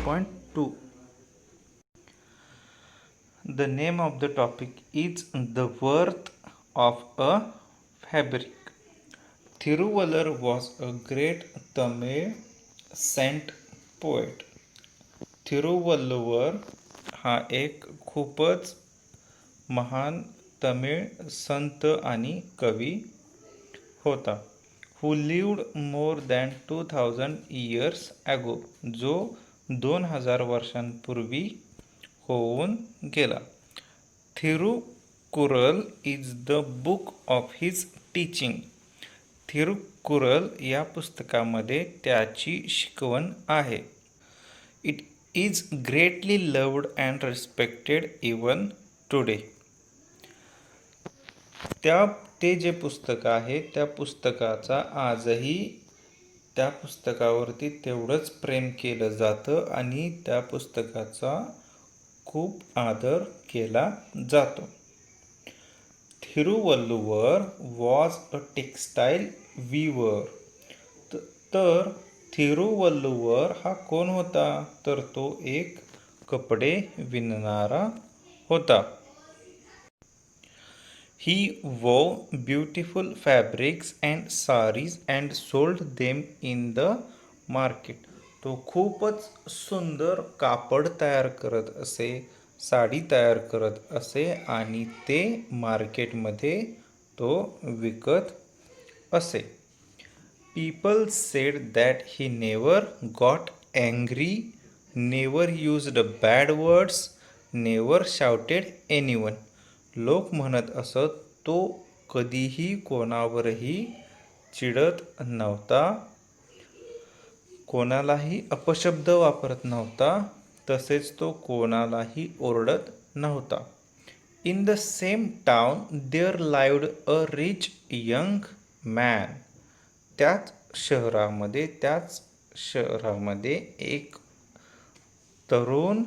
3.2. The name of the topic is The Worth of a Fabric. Thiruvallar was a great Tamil saint poet. Thiruvalluvar हा एक खूपच महान तमिळ संत आणि कवी होता. Who lived more than 2000 years ago, जो 2000 वर्षांपूर्वी होऊन गेला. Thirukkural is the book of his teaching. Thirukkural या पुस्तकामध्ये त्याची शिकवण आहे. It is greatly loved and respected even today. ते जे पुस्तक आहे त्या पुस्तकाचा आजही त्या पुस्तकावरती तेवढंच प्रेम केलं जातं आणि त्या पुस्तकाचा खूप आदर केला जातो. थिरुवल्लुवर वॉज अ टेक्स्टाईल वीवर. तर थिरुवल्लुवर हा कोण होता? तर तो एक कपडे विणणारा होता. He wove beautiful fabrics and sarees and sold them in the market. तो खूपच सुंदर कापड तयार करत असे, साडी तयार करत असे आणि ते मार्केटमध्ये तो विकत असे. People said that he never got angry, never used bad words, never shouted anyone. लोक म्हणत असत तो कधीही कोणावरही चिडत नव्हता, कोणालाही अपशब्द वापरत नव्हता, तसेच तो कोणालाही ओरडत नव्हता. In the same town there lived a rich young man. त्याच शहरामध्ये एक तरुण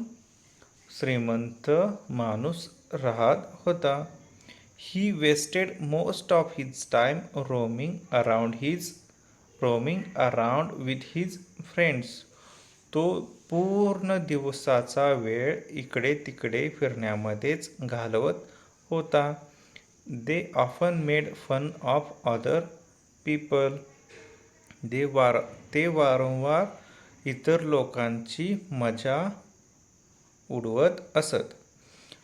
श्रीमंत माणूस राहत होता. He wasted most of his time roaming around with his friends. तो पूर्ण दिवसाचा वेळ इकडे तिकडे फिरण्यामध्येच घालवत होता. They often made fun of other people. ते वारंवार इतर लोकांची मजा उडवत असत.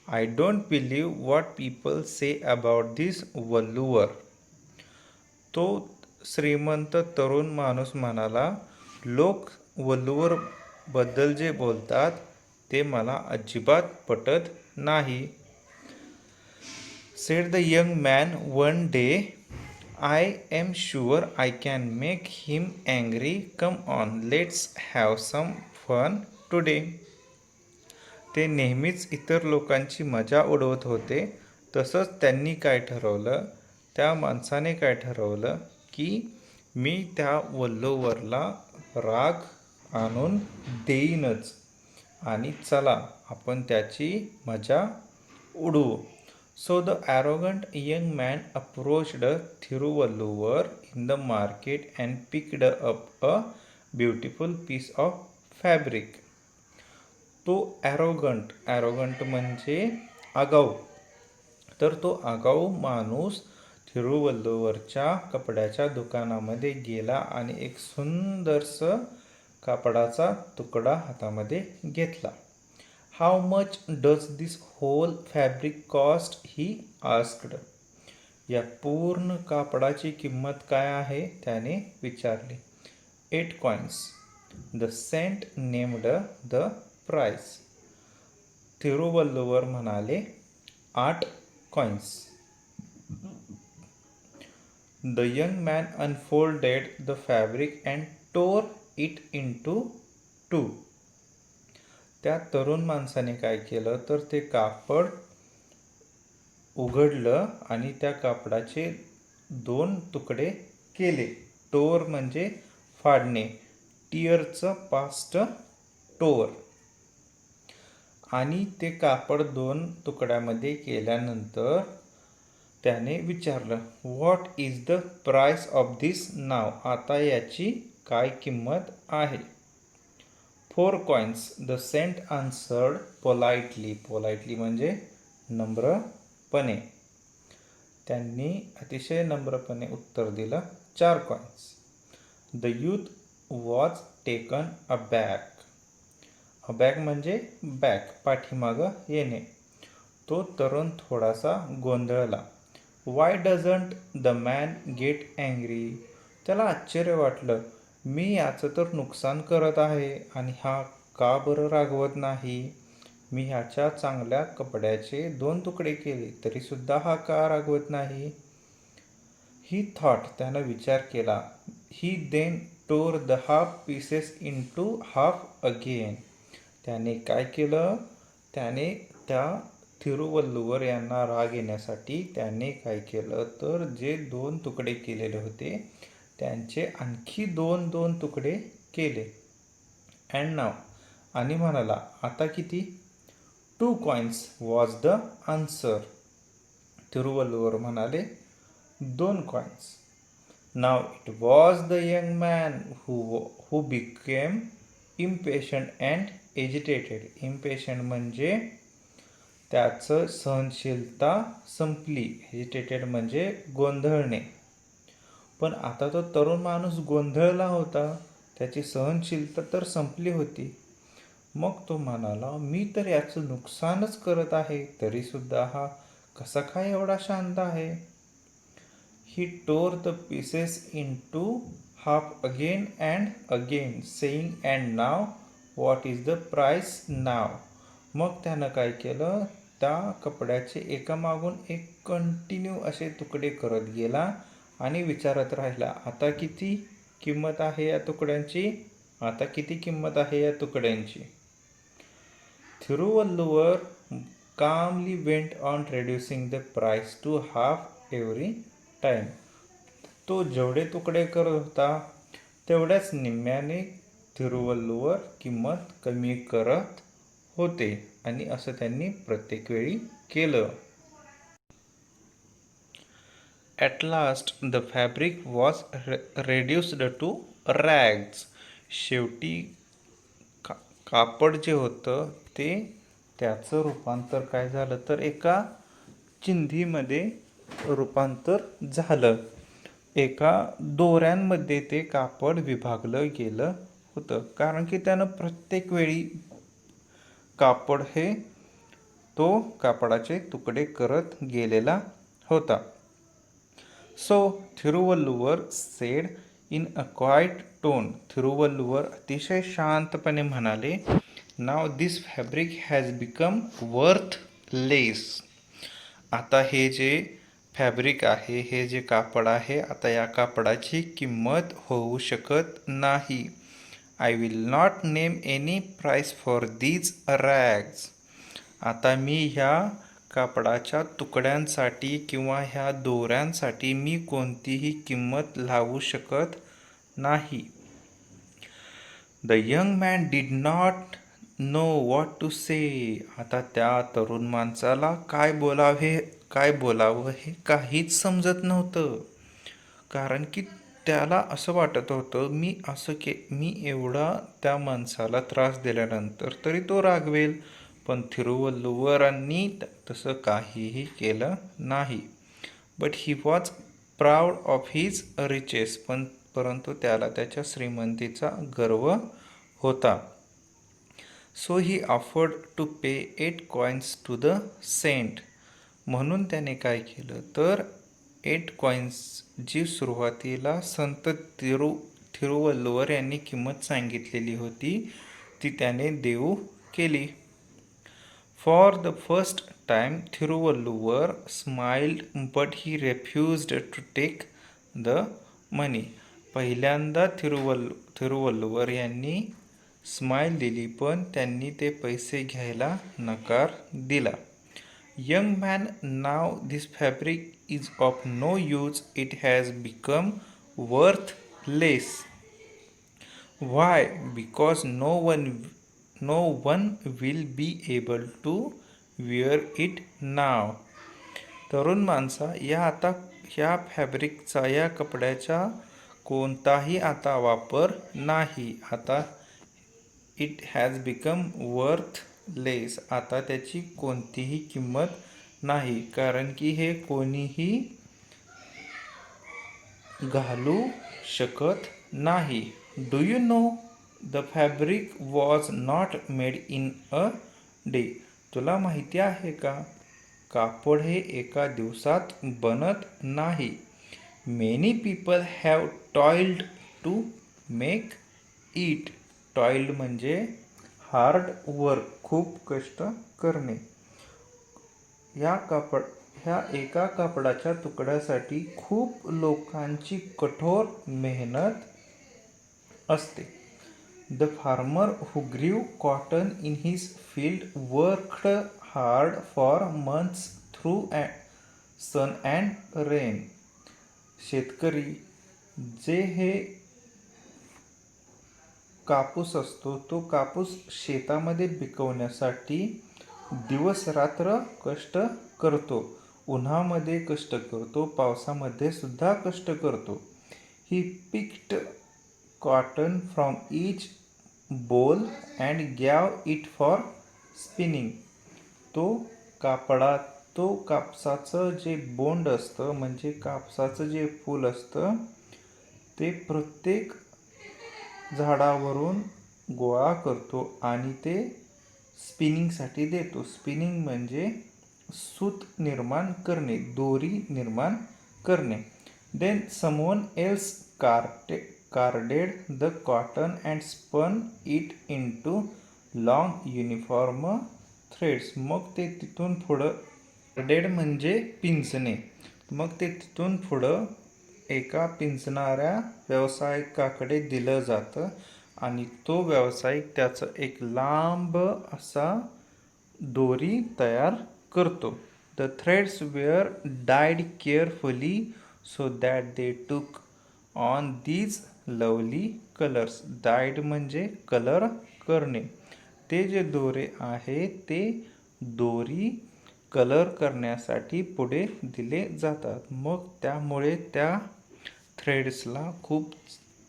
I don't believe what people say about this Valluvar. तो श्रीमंत तरुण माणूस म्हणाला, लोक वल्लुवर बद्दल जे बोलतात ते मला अजिबात पटत नाही. Said the young man one day, I am sure I can make him angry. Come on, let's have some fun today. ते नेहमीच इतर लोकांची मजा उडवत होते. तसंच त्या माणसाने काय ठरवलं की मी त्या वल्लुवरला राग आणून देईनच आणि चला आपण त्याची मजा उडवू. So the arrogant young man approached Thiruvalluvar in the market and picked up a beautiful piece of fabric. तो ॲरोगंट म्हणजे आगाऊ. तर तो आगाऊ माणूस थिरुवल्लुवरच्या कपड्याच्या दुकानामध्ये गेला आणि एक सुंदरसं कापडाचा तुकडा हातामध्ये घेतला. How much does this whole fabric cost, he asked. या पूर्ण कापडाची किंमत काय आहे त्याने विचारले. 8 coins. The saint named the price. Thiruvalluvar म्हणाले 8 coins. The young man unfolded the fabric and tore it into 2. त्या तरुण माणसाने काय केलं तर ते कापड उघडलं आणि त्या कापडाचे 2 तुकडे केले. टोर म्हणजे फाडणे, टिअरचं पास्ट टोर. आणि ते कापड 2 तुकड्यामध्ये केल्यानंतर त्याने विचारलं, what is the price of this now. आता याची काय किंमत आहे. 4 coins. The saint answered politely. Politely म्हणजे नम्रपणे. त्यांनी अतिशय नम्रपणे उत्तर दिलं 4 coins. The youth was taken aback. अबॅक म्हणजे बॅक, पाठीमागं येणे. तो तरुण थोडासा गोंधळला. Why doesn't the man get angry? त्याला आश्चर्य वाटलं. मी याचं तर नुकसान करत आहे आणि हा का बरं रागवत नाही? मी ह्याच्या चांगल्या कपड्याचे 2 तुकडे केले तरीसुद्धा हा का रागवत नाही? ही थॉट, त्यानं विचार केला. He then tore the half pieces into half again. त्याने काय केलं? त्याने त्या थिरुवल्लुवर यांना राग येण्यासाठी त्याने काय केलं तर जे 2 तुकडे केलेले होते त्यांचे आणखी 2 तुकडे केले. अँड नाव, आणि म्हणाला आता किती? 2 coins was the answer. Thiruvalluvar म्हणाले 2 coins. Now it was the young man who became impatient and agitated. Impatient म्हणजे त्याचं सहनशीलता संपली. एजिटेटेड म्हणजे गोंधळणे. पण आता तो तरुण माणूस गोंधळला होता. त्याची सहनशीलता तर संपली होती. मग तो म्हणाला, मी तर याचं नुकसानच करत आहे तरीसुद्धा हा कसा काय एवढा शांत आहे? He tore the pieces into half again and again saying and now what is the price now. मग त्यानं काय केलं? त्या कपड्याचे एकामागून एक कंटिन्यू असे तुकडे करत गेला आणि विचारत राहिला, आता किती किंमत आहे या तुकड्यांची? आता किती किंमत आहे या तुकड्यांची? Thiruvalluvar calmly went on reducing the price to half every time. तो जेवढे तुकडे करत होता तेवढ्याच निम्म्याने थिरुवल्लुवर किंमत कमी करत होते आणि असं त्यांनी प्रत्येक वेळी केलं. At last the fabric was reduced to rags. शेवटी कापड जे होतं ते त्याचं रूपांतर काय झालं तर एका चिंधीमध्ये रूपांतर झालं. एका दोऱ्यांमध्ये ते कापड विभागलं गेलं होतं. कारण की त्यानं प्रत्येक वेळी कापड हे तो कापडाचे तुकडे करत गेलेला होता. So Thiruvalluvar said in a quite tone. Thiruvalluvar अतिशय शांतपणे म्हणाले, नाव this fabric has become worthless. आता हे जे फॅब्रिक आहे, हे जे कापड आहे, आता या कापडाची किंमत होऊ शकत नाही. I will not name any price for these rags. आता मी ह्या कापडाच्या तुकड्यांसाठी किंवा ह्या दोऱ्यांसाठी मी कोणतीही किंमत लावू शकत नाही. The young man did not know what to say. आता त्या तरुण माणसाला काय बोलावं हे काहीच समजत नव्हतं. कारण की त्याला असं वाटत होतं मी एवढा त्या माणसाला त्रास दिल्यानंतर तरी तो रागवेल. पण थिरुवल्लुवरांनी तसं काहीही केलं नाही. But he was proud of his riches. परंतु त्याला त्याच्या श्रीमंतीचा गर्व होता. So he offered to pay 8 coins to the saint. म्हणून त्याने काय केलं तर 8 coins जी सुरुवातीला संत थिरुवल्लुवर यांनी किंमत सांगितलेली होती ती त्याने देऊ केली. For the first time Thiruvalluvar smiled but he refused to take the money. पहिल्यांदा थिरुवल्लुवर यांनी स्माईल दिली पण त्यांनी ते पैसे घ्यायला नकार दिला. Young man, now this fabric is of no use. It has become worthless. Why? Because no one will be able to wear it now. तरुण माणसा, ह्या फॅब्रिकचा, या कपड्याचा कोणताही आता वापर नाही. आता इट हॅज बिकम वर्थलेस. आता त्याची कोणतीही किंमत नाही, कारण की हे कोणीही घालू शकत नाही. Do you know the fabric was not made in a day. तुला माहिती आहे का, कापड हे एका दिवसात बनत नाही. Many people have toiled to make it. Toiled म्हणजे हार्ड वर्क, खूप कष्ट करणे. ह्या एका कापडाच्या तुकड्यासाठी खूप लोकांची कठोर मेहनत असते. The farmer who grew cotton in his field worked hard for months through sun and rain. शेतकरी जे हे कापूस असतो, तो कापूस शेतामध्ये पिकवण्यासाठी दिवस रात्र कष्ट करतो. उन्हामध्ये कष्ट करतो, पावसामध्ये सुद्धा कष्ट करतो. He picked cotton from each बोल and gave it for spinning. तो कापसाचं जे बोंड असतं, म्हणजे कापसाचं जे फूल असतं, ते प्रत्येक झाडावरून गोळा करतो आणि ते स्पिनिंगसाठी देतो. स्पिनिंग म्हणजे सूत निर्माण करणे, दोरी निर्माण करणे. Then someone else carded the cotton and spun it into long uniform threads. मग ते तिथून पुढं, carded म्हणजे पिंजणे, मग ते तिथून पुढं एका पिंजणाऱ्या व्यावसायिकाकडे दिलं जातं आणि तो व्यावसायिक त्याचं एक लांब असा दोरी तयार करतो. The threads were dyed carefully so that they took on these lovely colours. Dyed म्हणजे कलर करणे. ते जे दोरे आहे ते दोरी कलर करण्यासाठी पुढे दिले जातात. मग त्यामुळे त्या थ्रेड्सला खूप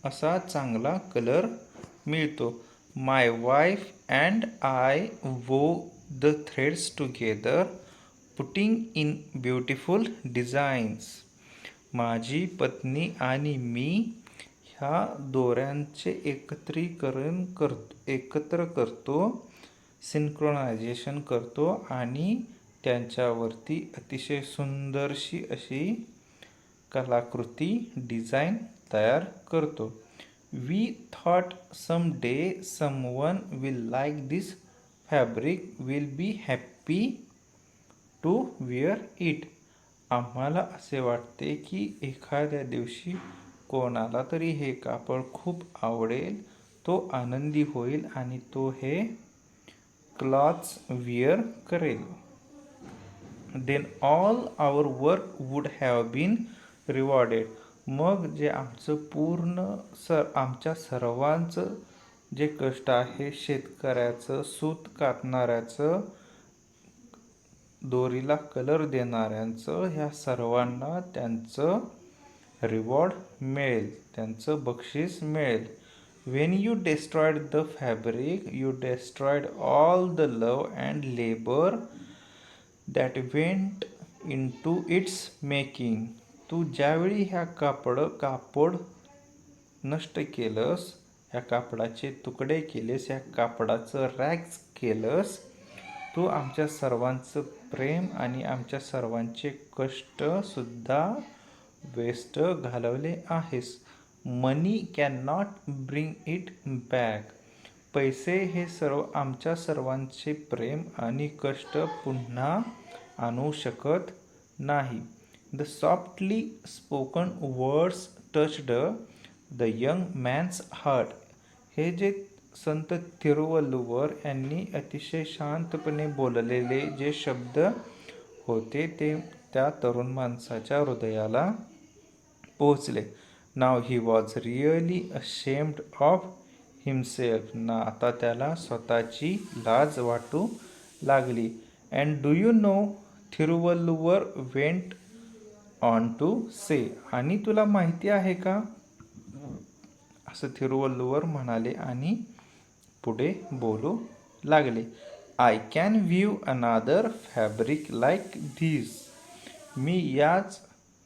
असा चांगला कलर मिळतो. My wife and I wove the threads together putting in beautiful designs. माझी पत्नी आणि मी ह्या दोऱ्यांचे एकत्र करतो, सिंक्रोनायझेशन करतो आणि त्यांच्यावरती अतिशय सुंदरशी अशी कलाकृती, डिझाईन तयार करतो. We thought some day someone will like this fabric will be happy to wear it. आम्हाला असे वाटते की एखाद्या दिवशी कोणाला तरी हे कापड खूप आवडेल, तो आनंदी होईल आणि तो हे क्लॉथ्स वेअर करेल. Then all our work would have been rewarded. मग जे आमच्या सर्वांचं जे कष्ट आहे, शेतकऱ्याचं, सूत कातणाऱ्याचं, दोरीला कलर देणाऱ्यांचं, ह्या सर्वांना त्यांचं रिवॉर्ड मिळेल, त्यांचं बक्षीस मिळेल. When you destroyed the fabric, you destroyed all the love and labor that went into its making. तू ज्यावेळी ह्या कापड नष्ट केलंस, ह्या कापडाचे तुकडे केलेस, ह्या कापडाचं रॅग्स केलंस, तू आमच्या सर्वांचं प्रेम आणि आमच्या सर्वांचे कष्ट सुद्धा वेस्ट घालवले आहेस. Money can not bring it back. पैसे हे आमच्या सर्वांचे प्रेम आणि कष्ट पुन्हा आणू शकत नाही. The softly spoken words touched the young man's heart. हे जे संत तिरुवल्लुवर यांनी अतिशय शांतपणे बोललेले जे शब्द होते, ते त्या तरुण माणसाच्या हृदयाला पोहोचले. Now he was really ashamed of himself. ना आता त्याला स्वतःची लाज वाटू लागली. And do you know, Thiruvalluvar went on to say. आणि तुला माहिती आहे का, असं थिरुवल्लुवर म्हणाले आणि पुढे बोलू लागले. I can weave another fabric like this. मी याच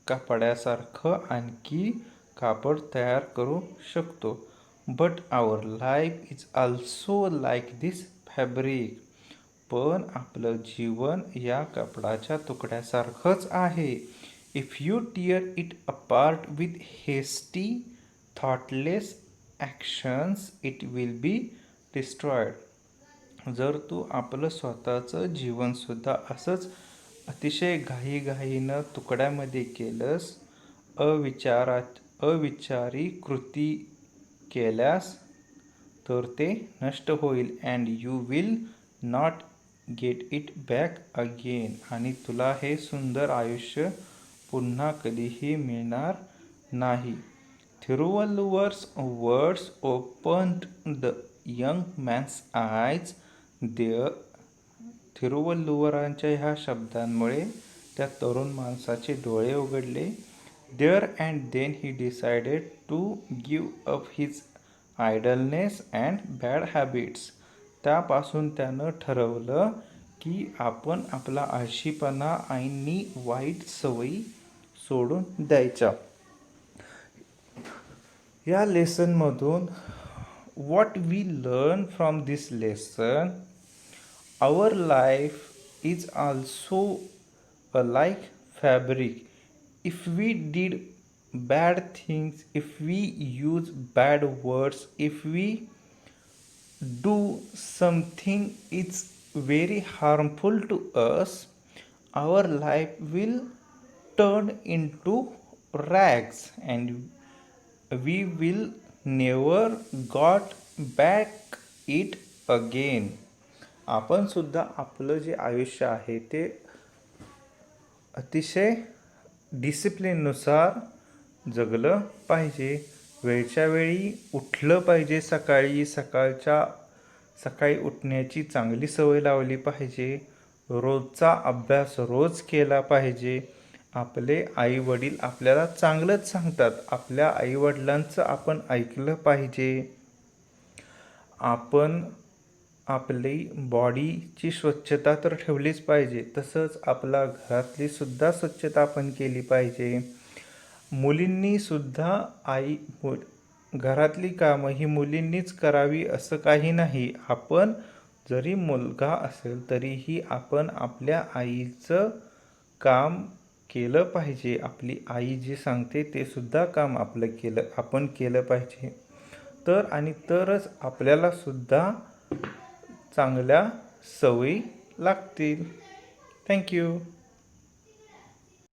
कापडासारखं आणखी कापड तयार करू शकतो. But our life is also like this fabric. पण आपलं जीवन या कापडाच्या तुकड्यासारखंच आहे. If you tear it apart with hasty thoughtless actions it will be destroyed. जर तू आपलं स्वतःचं जीवनसुद्धा असंच अतिशय घाईघाईनं तुकड्यामध्ये केलंस, अविचारी कृती केल्यास, तर ते नष्ट होईल. And you will not get it back again. आणि तुला हे सुंदर आयुष्य पुन्हा कधीही मिळणार नाही. थिरुवल्लुवर's words opened the young man's eyes. थिरुवल्लुवरांच्या ह्या शब्दांमुळे त्या तरुण माणसाचे डोळे उघडले. There and then he decided to give up his idleness and bad habits. त्यापासून त्यानं ठरवलं की आपण आपला आळशीपणा आणि वाईट सवयी सोडून द्यायच्या. या लेसनमधून what we learn from this lesson, our life is also like fabric. If we did bad things, if we use bad words, if we do something it's very harmful to us, our life will turn into rags and we will never got back it again. आपण सुद्धा आपलं जे आयुष्य आहे ते अतिशय डिसिप्लिननुसार जगलं पाहिजे. वेळच्या वेळी उठलं पाहिजे. सकाळी उठण्याची चांगली सवय लावली पाहिजे. रोजचा अभ्यास रोज केला पाहिजे. आपले आईवडील आपल्याला चांगलंच सांगतात. आपल्या आईवडिलांचं आपण ऐकलं पाहिजे. आपण आपली बॉडीची स्वच्छता तर ठेवलीच पाहिजे. तसंच आपल्या घरातली सुद्धा स्वच्छता आपण केली पाहिजे. मुलींनीसुद्धा घरातली कामं ही मुलींनीच करावी असं काही नाही. आपण जरी मुलगा असेल तरीही आपण आपल्या आईचं काम केलं पाहिजे. आपली आई जे सांगते ते सुद्धा काम आपण केलं पाहिजे. तरच आपल्याला सुद्धा चांगल्या सवयी लागतील. थँक्यू.